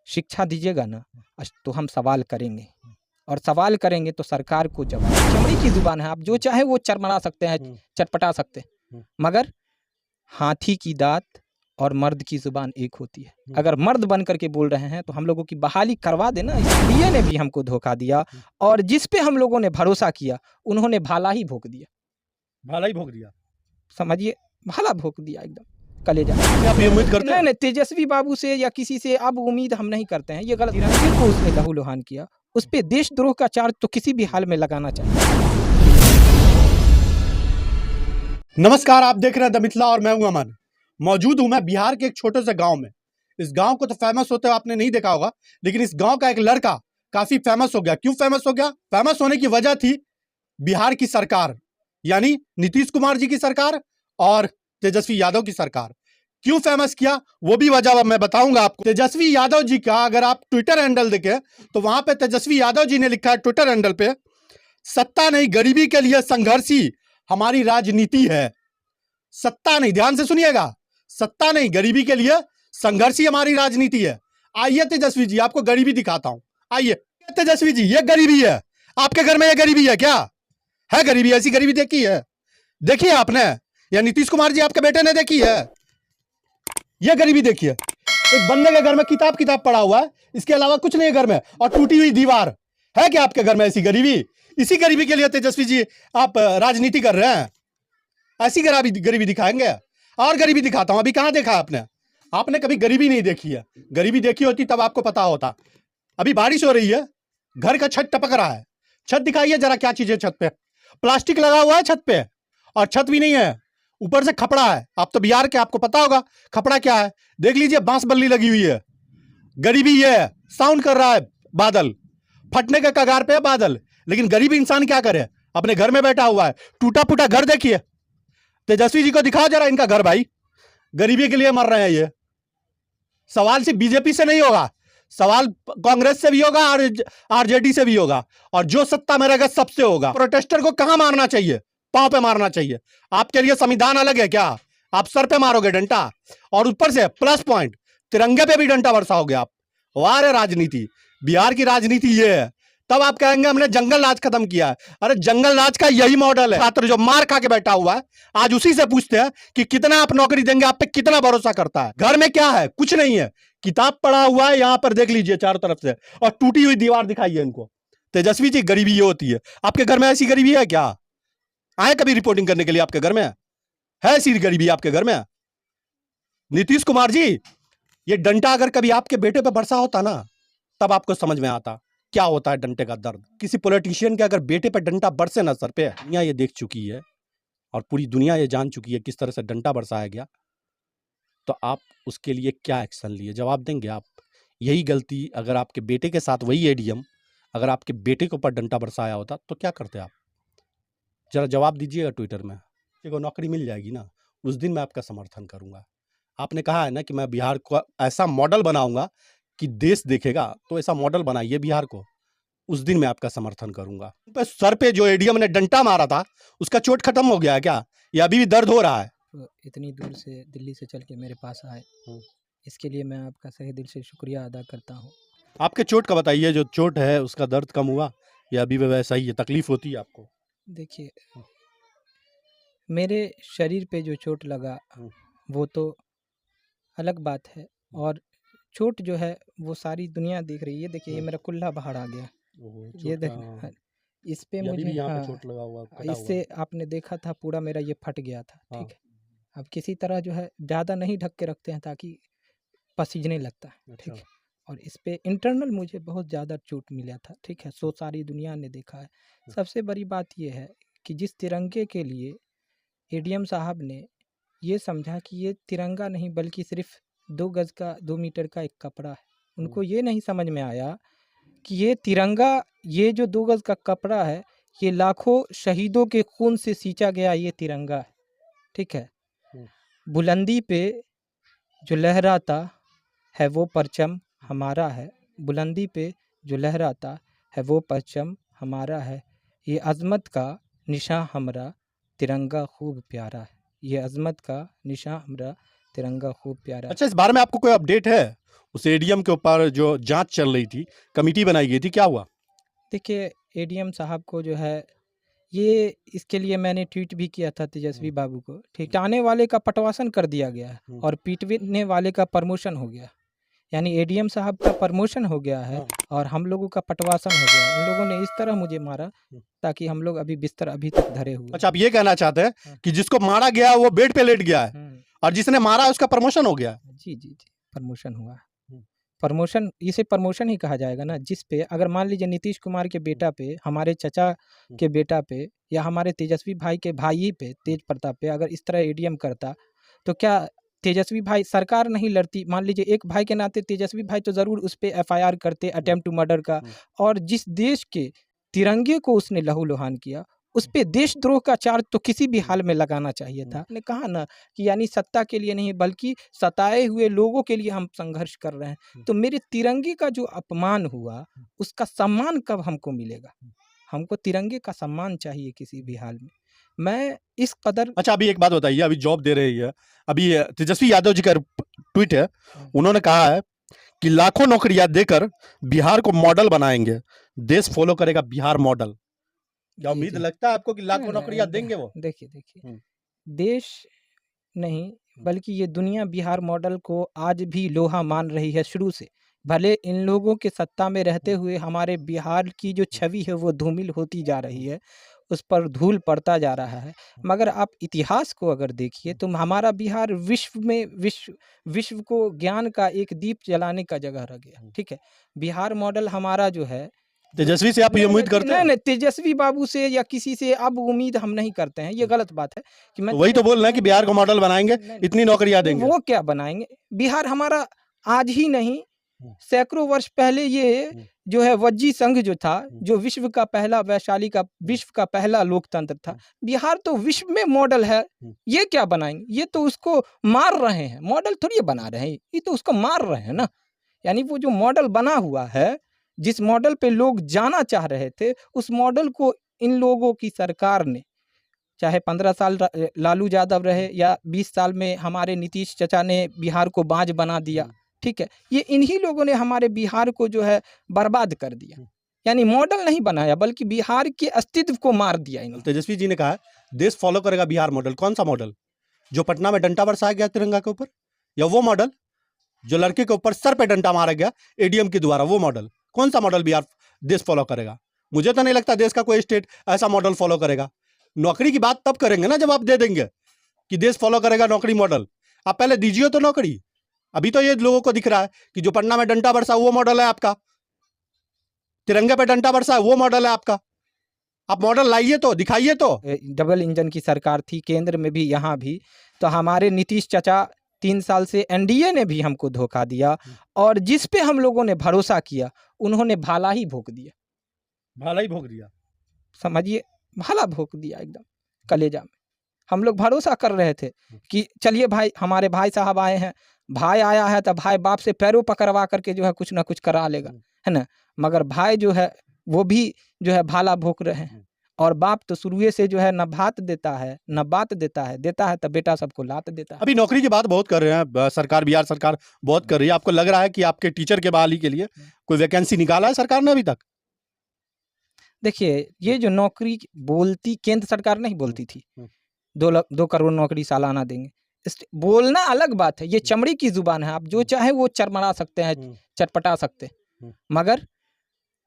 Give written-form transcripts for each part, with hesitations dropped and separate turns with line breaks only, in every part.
शिक्षा दीजिएगा ना, तो हम सवाल करेंगे, और सवाल करेंगे तो सरकार को जवाब। चमड़ी की जुबान है, आप जो चाहे वो चरमरा सकते हैं, चटपटा सकते हैं, मगर हाथी की दांत और मर्द की जुबान एक होती है। अगर मर्द बन करके बोल रहे हैं तो हम लोगों की बहाली करवा देना। इसलिए ने भी हमको धोखा दिया, और जिस पे हम लोगों ने भरोसा किया उन्होंने भाला ही भोंक दिया।
भाला ही भोंक दिया,
समझिए, भाला भोंक दिया एकदम कलेजा।
आप ये उम्मीद करते हैं?
नहीं, तेजस्वी बाबू से या किसी से अब उम्मीद हम नहीं करते हैं। ये गलत, तिरंगे को उसने लहूलुहान किया, उस पे देशद्रोह का चार्ज तो किसी भी हाल में लगाना चाहिए।
नमस्कार, आप देख रहे हैं द मिथिला और मैं हूं अमन। मौजूद हूं मैं बिहार के एक छोटे से गांव में। इस गांव को तो फेमस होते हुए आपने नहीं देखा होगा, लेकिन इस गांव का एक लड़का काफी फेमस हो गया। क्यों फेमस हो गया? फेमस होने की वजह थी बिहार की सरकार, यानी नीतीश कुमार जी की सरकार और तेजस्वी यादव की सरकार। क्यों फेमस किया वो भी वजह मैं बताऊंगा आपको। तेजस्वी यादव जी का अगर आप ट्विटर हैंडल देखें तो वहां पे तेजस्वी यादव जी ने लिखा है ट्विटर हैंडल पे, सत्ता नहीं गरीबी के लिए संघर्ष ही हमारी राजनीति है। सत्ता नहीं, ध्यान से सुनिएगा, सत्ता नहीं गरीबी के लिए संघर्ष ही हमारी राजनीति है। आइए तेजस्वी जी, आपको गरीबी दिखाता हूं। आइए तेजस्वी जी, ये गरीबी है। आपके घर में ये गरीबी है क्या? है गरीबी? ऐसी गरीबी देखी है? देखी है आपने? या नीतीश कुमार जी आपके बेटे ने देखी है? ये गरीबी देखिए, एक बंदे के घर में किताब पड़ा हुआ है, इसके अलावा कुछ नहीं है घर में, और टूटी हुई दीवार। है क्या आपके घर में ऐसी गरीबी? इसी गरीबी के लिए तेजस्वी जी आप राजनीति कर रहे हैं? ऐसी गरीबी दिखाएंगे? और गरीबी दिखाता हूं। अभी कहां देखा आपने? आपने कभी गरीबी नहीं देखी है। गरीबी देखी होती तब आपको पता होता। अभी बारिश हो रही है, घर का छत टपक रहा है। छत दिखाइए जरा, क्या चीज है छत पे? प्लास्टिक लगा हुआ है छत पे, और छत भी नहीं है, ऊपर से खपड़ा है। आप तो बिहार के, आपको पता होगा खपड़ा क्या है। देख लीजिए, बांस बल्ली लगी हुई है। गरीबी ये है, साउंड कर रहा है बादल, फटने के कगार पे है बादल। लेकिन गरीब इंसान क्या करे? अपने घर में बैठा हुआ है। टूटा फूटा घर देखिए। तेजस्वी जी को दिखाओ जरा इनका घर भाई। गरीबी के लिए मर रहे हैं ये। सवाल सिर्फ बीजेपी से नहीं होगा, सवाल कांग्रेस से भी होगा और आरजेडी से भी होगा, और जो सत्ता में रहेगा सबसे होगा। प्रोटेस्टर को कहां मारना चाहिए? पांव पे मारना चाहिए। आपके लिए संविधान अलग है क्या? आप सर पे मारोगे डंडा, और ऊपर से प्लस पॉइंट तिरंगे पे भी डंडा बरसाओगे आप। वाह रे राजनीति, बिहार की राजनीति ये है। तब आप कहेंगे हमने जंगल राज खत्म किया है। अरे जंगल राज का यही मॉडल है। छात्र जो मार खा के बैठा हुआ है, आज उसी से पूछते हैं कि कितना आप नौकरी देंगे, आप पे कितना भरोसा करता है। घर में क्या है? कुछ नहीं है, किताब पढ़ा हुआ है यहां पर, देख लीजिए चारों तरफ से, और टूटी हुई दीवार दिखाइए इनको। तेजस्वी जी, गरीबी ये होती है। आपके घर में ऐसी गरीबी है क्या? आए कभी रिपोर्टिंग करने के लिए? आपके घर में है ऐसी गरीबी? आपके घर में? नीतीश कुमार जी, ये डंडा अगर कभी आपके बेटे पे बरसा होता ना, तब आपको समझ में आता क्या होता है डंडे का दर्द। किसी पॉलिटिशियन के अगर बेटे पे डंडा बरसे ना सर पे, दुनिया ये देख चुकी है और पूरी दुनिया ये जान चुकी है किस तरह से डंडा बरसाया गया। तो आप उसके लिए क्या एक्शन लिए? जवाब देंगे आप? यही गलती अगर आपके बेटे के साथ, वही एडीएम अगर आपके बेटे के ऊपर डंडा बरसाया होता तो क्या करते आप? जरा जवाब दीजिएगा ट्विटर में। देखो, नौकरी मिल जाएगी ना, उस दिन मैं आपका समर्थन करूंगा। आपने कहा है ना कि मैं बिहार को ऐसा मॉडल बनाऊंगा कि देश देखेगा, तो ऐसा मॉडल बनाइए बिहार को, उस दिन मैं आपका समर्थन करूंगा। सर पे जो एडीएम ने डंडा मारा था, उसका चोट खत्म हो गया है क्या, या अभी भी दर्द हो रहा है?
तो इतनी दूर से दिल्ली से चल के मेरे पास आए, इसके लिए मैं आपका सही दिल से शुक्रिया अदा करता हूँ।
आपके चोट का बताइए, जो चोट है उसका दर्द कम हुआ या अभी भी वैसा ही है, तकलीफ होती है आपको?
देखिए, मेरे शरीर पे जो चोट लगा वो तो अलग बात है, और चोट जो है वो सारी दुनिया देख रही है। देखिए, ये मेरा कुल्ला बाहर आ गया, ये देख, हाँ, इस पे मुझे, हाँ,
चोट लगा हुआ,
इससे आपने देखा था पूरा मेरा ये फट गया था। ठीक है, अब किसी तरह जो है ज़्यादा नहीं ढक के रखते हैं ताकि पसीजने लगता है। ठीक है, और इस पे इंटरनल मुझे बहुत ज़्यादा चोट मिला था। ठीक है, सो सारी दुनिया ने देखा है। सबसे बड़ी बात ये है कि जिस तिरंगे के लिए एडीएम साहब ने ये समझा कि ये तिरंगा नहीं बल्कि सिर्फ 2 गज का, 2 मीटर का एक कपड़ा है, उनको ये नहीं समझ में आया कि ये तिरंगा, ये जो 2 गज का कपड़ा है, ये लाखों शहीदों के खून से सींचा गया ये तिरंगा है। ठीक है, बुलंदी पे जो लहराता है वो परचम हमारा है, बुलंदी पे जो लहराता है वो परचम हमारा है, ये अज़मत का निशान हमरा तिरंगा खूब प्यारा है, ये अज़मत का निशान हमरा तिरंगा खूब प्यारा है।
अच्छा, इस बारे में आपको कोई अपडेट है? उस एडीएम के ऊपर जो जांच चल रही थी, कमेटी बनाई गई थी, क्या हुआ?
देखिए, एडीएम साहब को जो है ये इसके लिए मैंने ट्वीट भी किया था तेजस्वी बाबू को, ठीक, आने वाले का पटवासन कर दिया गया है और पीटने वाले का प्रमोशन हो गया, यानी एडीएम साहब का प्रमोशन हो गया है और हम लोगों का पटवासन हो गया। इन लोगों ने इस तरह मुझे मारा ताकि हम लोग अभी बिस्तर अभी तक धरे हुए।
अच्छा, आप ये कहना चाहते हैं कि जिसको मारा गया वो बेड पे लेट गया है और जिसने मारा उसका प्रमोशन हो गया?
जी जी जी, प्रमोशन हुआ। प्रमोशन, इसे प्रमोशन ही कहा जाएगा ना, जिस पे अगर मान लीजिए नीतीश कुमार के बेटा पे, हमारे चचा के बेटा पे या हमारे तेजस्वी भाई के भाई पे, तेज प्रताप पे अगर इस तरह एडीएम करता तो क्या तेजस्वी भाई, सरकार नहीं लड़ती? मान लीजिए एक भाई के नाते तेजस्वी भाई तो ज़रूर उस पे एफआईआर करते अटेम्प्ट टू मर्डर का, और जिस देश के तिरंगे को उसने लहूलुहान किया उस पे देशद्रोह का चार्ज तो किसी भी हाल में लगाना चाहिए था। ने कहा ना कि यानी सत्ता के लिए नहीं बल्कि सताए हुए लोगों के लिए हम संघर्ष कर रहे हैं। तो मेरे तिरंगे का जो अपमान हुआ उसका सम्मान कब हमको मिलेगा? हमको तिरंगे का सम्मान चाहिए किसी भी हाल में। मैं इस कदर।
अच्छा, अभी एक बात बताइए, अभी जॉब दे रही है, अभी तेजस्वी यादव जी का ट्वीट है, उन्होंने कहा है कि लाखों नौकरियां देकर बिहार को मॉडल बनाएंगे, देश फॉलो करेगा बिहार मॉडल। क्या उम्मीद लगता है आपको कि लाखों नौकरियां देंगे वो?
देखिए, देश नहीं बल्कि ये दुनिया बिहार मॉडल को आज भी लोहा मान रही है शुरू से। भले इन लोगों के सत्ता में रहते हुए हमारे बिहार की जो छवि है वो धूमिल होती जा रही है, उस पर धूल पड़ता जा रहा है, मगर आप इतिहास को अगर देखिए तो हमारा बिहार विश्व को ज्ञान का एक दीप जलाने का जगह रह गया। ठीक है, बिहार मॉडल हमारा जो है,
तेजस्वी से आप ये उम्मीद करते हैं?
नहीं, तेजस्वी बाबू से या किसी से अब उम्मीद हम नहीं करते हैं, ये गलत बात है कि मैं
वही तो बोल रहे हैं कि बिहार को मॉडल बनाएंगे, इतनी नौकरियां देंगे।
वो क्या बनाएंगे? बिहार हमारा आज ही नहीं, सैकड़ों वर्ष पहले ये जो है वज्जी संघ जो था, जो विश्व का पहला वैशाली का विश्व का पहला लोकतंत्र था, बिहार तो विश्व में मॉडल है। ये क्या बनाएंगे? ये तो उसको मार रहे हैं, मॉडल थोड़ी बना रहे हैं, ये तो उसको मार रहे हैं ना। यानी वो जो मॉडल बना हुआ है, जिस मॉडल पे लोग जाना चाह रहे थे, उस मॉडल को इन लोगों की सरकार ने, चाहे 15 साल लालू यादव रहे या 20 साल में हमारे नीतीश चचा ने बिहार को बाज बना दिया, ठीक है, ये इन्हीं लोगों ने हमारे बिहार को जो है बर्बाद कर दिया। यानी मॉडल नहीं बनाया बल्कि बिहार के अस्तित्व को मार दिया इन्होंने।
तेजस्वी जी ने कहा देश फॉलो करेगा बिहार मॉडल। कौन सा मॉडल? जो पटना में डंडा बरसाया गया तिरंगा के ऊपर, या वो मॉडल जो लड़के के ऊपर सर पे डंडा मारा गया एडीएम के द्वारा, वो मॉडल? कौन सा मॉडल बिहार देश फॉलो करेगा? मुझे तो नहीं लगता देश का कोई स्टेट ऐसा मॉडल फॉलो करेगा। नौकरी की बात तब करेंगे ना जब आप दे देंगे कि देश फॉलो करेगा नौकरी मॉडल। आप पहले दीजिए तो नौकरी। अभी तो ये लोगों को दिख रहा है कि जो पटना में डंडा बरसा वो मॉडल है आपका, तिरंगे पे डंडा बरसा वो मॉडल है आपका। आप मॉडल लाइए तो दिखाइए तो।
डबल इंजन की सरकार थी केंद्र में भी यहाँ भी, तो हमारे नीतीश चचा 3 साल से एनडीए ने भी हमको धोखा दिया और जिस पे हम लोगों ने भरोसा किया उन्होंने भाला ही भोंक दिया।
भाला ही भोंक दिया,
समझिए, भाला भोंक दिया एकदम कलेजा में। हम लोग भरोसा कर रहे थे कि चलिए भाई, हमारे भाई साहब आए हैं, भाई आया है तो भाई बाप से पैरों पकड़वा करके जो है कुछ ना कुछ करा लेगा, है ना। मगर भाई जो है वो भी जो है भाला भोंक रहे हैं, और बाप तो शुरुए से जो है न भात देता है न बात देता है तो बेटा सबको लात देता है।
अभी नौकरी की बात बहुत कर रहे हैं सरकार, बिहार सरकार बहुत कर रही है। आपको लग रहा है कि आपके टीचर के बहाली के लिए कोई वैकेंसी निकाला है सरकार ने अभी तक?
देखिए, ये जो नौकरी बोलती केंद्र सरकार नहीं बोलती थी 2 करोड़ नौकरी सालाना देंगे, बोलना अलग बात है, ये चमड़ी की जुबान है, आप जो चाहे वो चरमरा सकते हैं, चटपटा सकते हैं, मगर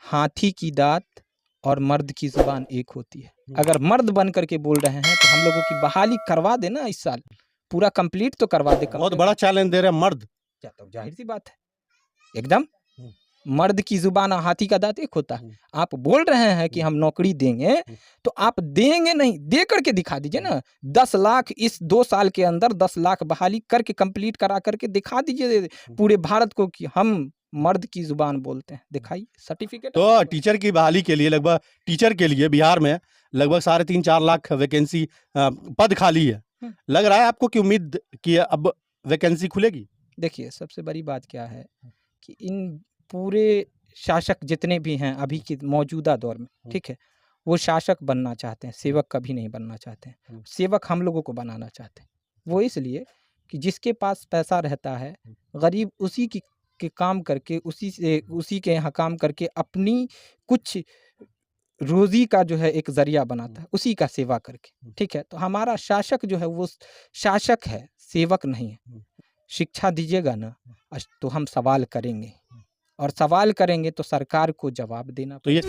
हाथी की दांत और मर्द की जुबान एक होती है। अगर मर्द बन करके बोल रहे हैं तो हम लोगों की बहाली करवा देना, इस साल पूरा कंप्लीट तो करवा दे।
बहुत बड़ा चैलेंज दे रहे हैं मर्द,
क्या तो जाहिर सी बात है, एकदम मर्द की जुबान और हाथी का दांत एक होता है। आप बोल रहे हैं कि हम नौकरी देंगे, तो आप देंगे नहीं, दे करके दिखा दीजिए ना। 10 लाख इस 2 साल के अंदर 10 लाख बहाली करके कंप्लीट करा करके दिखा दीजिए पूरे भारत को कि हम मर्द की जुबान बोलते हैं, दिखाइए सर्टिफिकेट।
तो टीचर की बहाली के लिए लगभग, टीचर के लिए बिहार में लगभग 3.5-4 लाख वैकेंसी पद खाली है। लग रहा है आपको कि उम्मीद कि अब वैकेंसी खुलेगी?
देखिए, सबसे बड़ी बात क्या है कि इन पूरे शासक जितने भी हैं अभी के मौजूदा दौर में, ठीक है, वो शासक बनना चाहते हैं, सेवक कभी नहीं बनना चाहते हैं। सेवक हम लोगों को बनाना चाहते हैं। वो इसलिए कि जिसके पास पैसा रहता है, गरीब उसी की के काम करके उसी के यहाँ काम करके अपनी कुछ रोज़ी का जो है एक ज़रिया बनाता है, उसी का सेवा करके, ठीक है। तो हमारा शासक जो है वो शासक है, सेवक नहीं है। शिक्षा दीजिएगा ना तो हम सवाल करेंगे, और सवाल करेंगे तो सरकार को जवाब देना
तो ये